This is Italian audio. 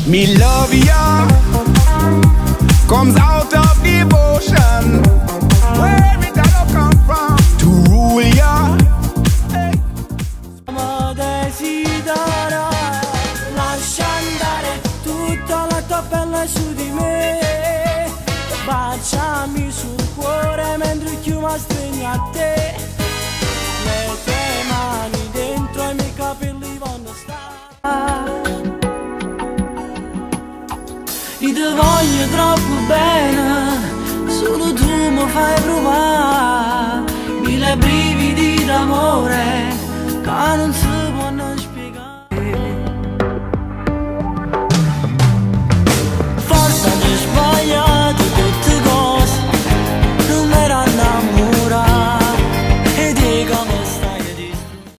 Me love ya comes out of devotion. Where it all come from? To rule ya. Desidera, lascia andare tutta la tua pelle su di me. Baciami sul cuore mentre chiuma stringi a te. Le tue mani dentro i miei capelli vanno a stare. Io ti voglio troppo bene, solo tu mi fai provare mille brividi d'amore, ma non so